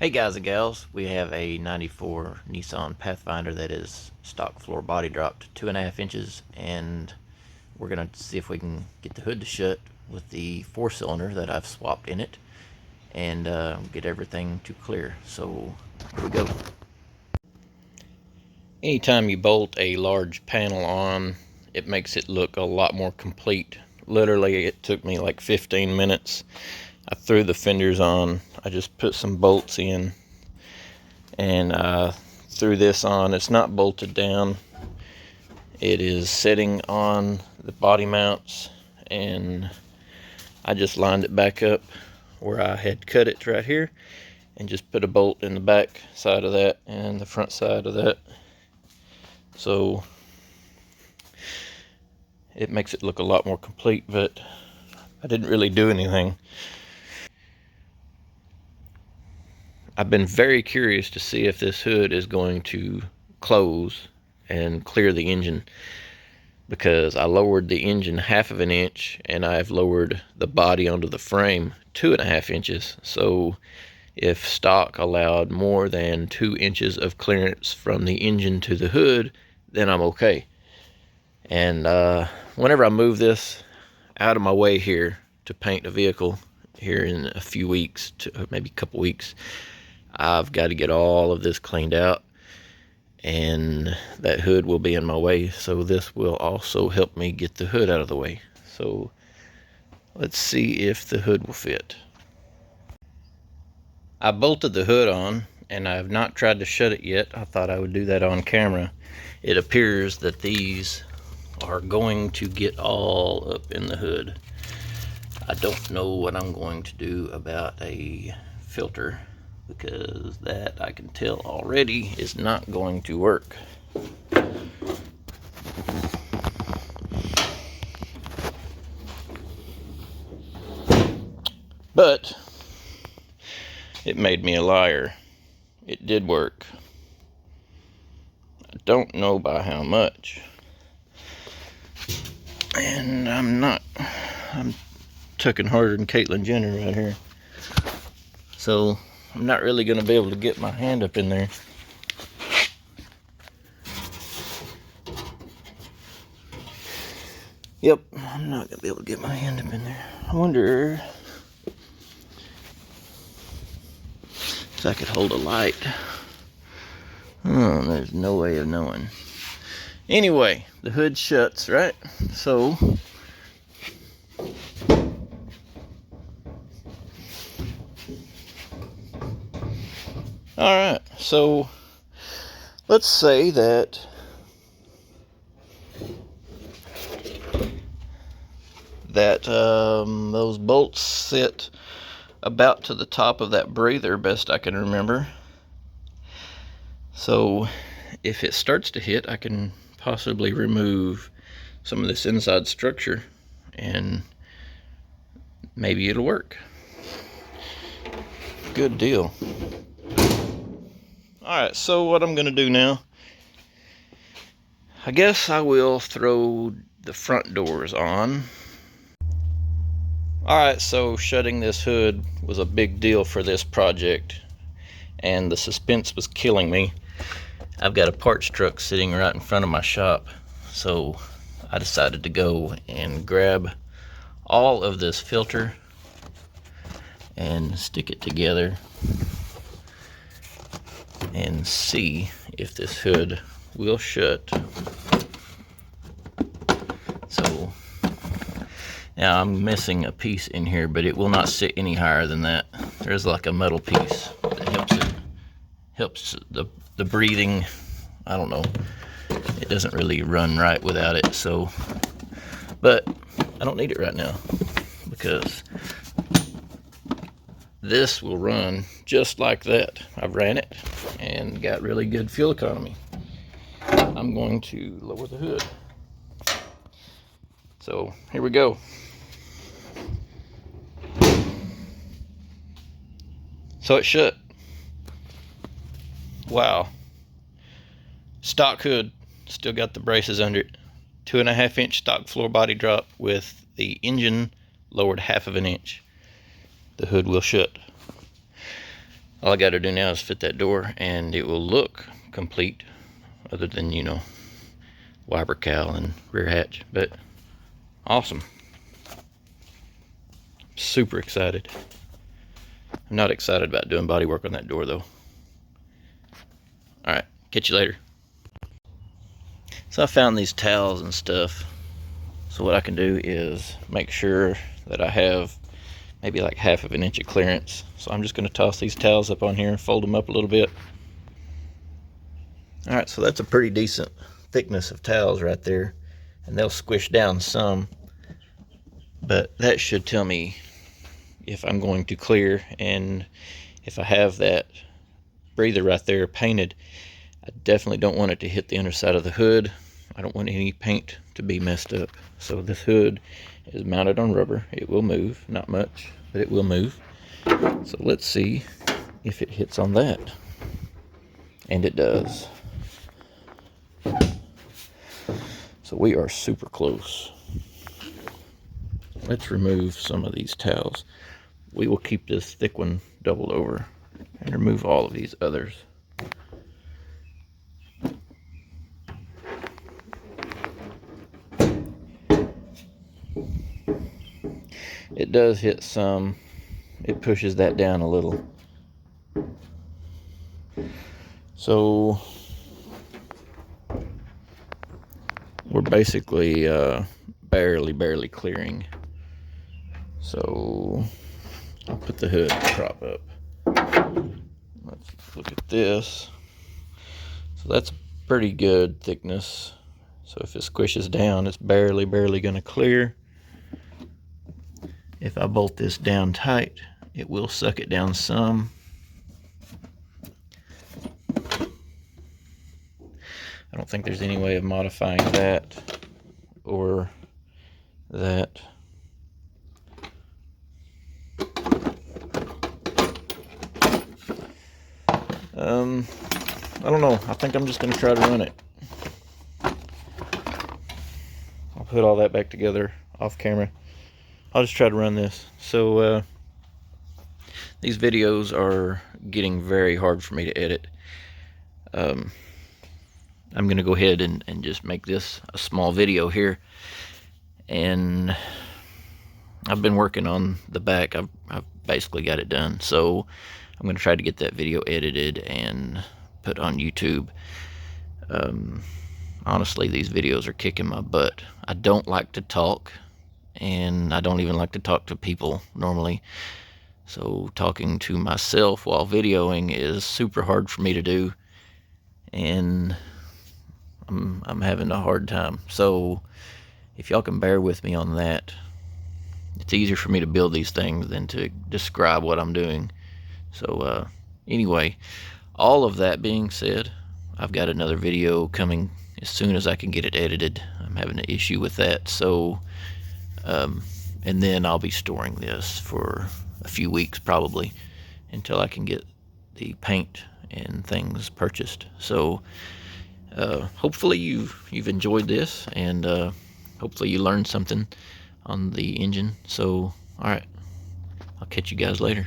Hey guys and gals, we have a 94 Nissan Pathfinder that is stock floor body dropped 2.5 inches, and we're going to see if we can get the hood to shut with the 4-cylinder that I've swapped in it, and get everything to clear. So here we go. Anytime you bolt a large panel on, it makes it look a lot more complete. Literally, it took me like 15 minutes. I threw the fenders on, I just put some bolts in, and threw this on. It's not bolted down, it is sitting on the body mounts, and I just lined it back up where I had cut it right here, and just put a bolt in the back side of that and the front side of that, so it makes it look a lot more complete. But I didn't really do anything. I've been very curious to see if this hood is going to close and clear the engine, because I lowered the engine 1/2 inch and I've lowered the body onto the frame 2.5 inches. So if stock allowed more than 2 inches of clearance from the engine to the hood, then I'm okay. And whenever I move this out of my way here to paint a vehicle here in a few weeks, to maybe a couple weeks, I've got to get all of this cleaned out, and that hood will be in my way, so this will also help me get the hood out of the way. So let's see if the hood will fit. I bolted the hood on, and I have not tried to shut it yet. I thought I would do that on camera. It appears that these are going to get all up in the hood. I don't know what I'm going to do about a filter, because that, I can tell already, is not going to work. But it made me a liar. It did work. I don't know by how much. And I'm tucking harder than Caitlyn Jenner right here. So I'm not really going to be able to get my hand up in there. Yep, I'm not going to be able to get my hand up in there. I wonder if I could hold a light. Oh, there's no way of knowing. Anyway, the hood shuts, right? So alright, so let's say that those bolts sit about to the top of that breather, best I can remember. So if it starts to hit, I can possibly remove some of this inside structure, and maybe it'll work. Good deal. Alright, so what I'm going to do now, I guess I will throw the front doors on. Alright, so shutting this hood was a big deal for this project, and the suspense was killing me. I've got a parts truck sitting right in front of my shop, so I decided to go and grab all of this filter and stick it together and see if this hood will shut. So now I'm missing a piece in here, but it will not sit any higher than that. There's like a metal piece that helps the breathing. I don't know, it doesn't really run right without it. So, but I don't need it right now, because this will run just like that. I've ran it and got really good fuel economy. I'm going to lower the hood. So here we go. So it shut. Wow. Stock hood, still got the braces under it. 2.5 inch stock floor body drop with the engine lowered 1/2 inch. The hood will shut. All I got to do now is fit that door and it will look complete, other than, you know, wiper cowl and rear hatch. But awesome. Super excited. I'm not excited about doing body work on that door though. Alright, catch you later. So I found these towels and stuff. So what I can do is make sure that I have maybe like 1/2 inch of clearance. So I'm just going to toss these towels up on here and fold them up a little bit. Alright, so that's a pretty decent thickness of towels right there. And they'll squish down some. But that should tell me if I'm going to clear, and if I have that breather right there painted, I definitely don't want it to hit the underside of the hood. I don't want any paint to be messed up. So this hood is mounted on rubber. It will move, not much, but it will move. So let's see if it hits on that. And it does. So we are super close. Let's remove some of these towels. We will keep this thick one doubled over and remove all of these others. It does hit some. It pushes that down a little. So we're basically barely clearing. So I'll put the hood prop up. Let's look at this. So that's pretty good thickness. So if it squishes down, it's barely going to clear. If I bolt this down tight, it will suck it down some. I don't think there's any way of modifying that or that. I don't know. I think I'm just going to try to run it. I'll put all that back together off camera. I'll just try to run this. So these videos are getting very hard for me to edit. I'm going to go ahead and just make this a small video here. And I've been working on the back. I've basically got it done. So I'm going to try to get that video edited and put on YouTube. Honestly, these videos are kicking my butt. I don't like to talk, and I don't even like to talk to people normally. So talking to myself while videoing is super hard for me to do, and I'm having a hard time. So if y'all can bear with me on that, it's easier for me to build these things than to describe what I'm doing. So anyway, all of that being said, I've got another video coming as soon as I can get it edited. I'm having an issue with that. So and then I'll be storing this for a few weeks probably until I can get the paint and things purchased. So hopefully you've enjoyed this, and hopefully you learned something on the engine. So all right, I'll catch you guys later.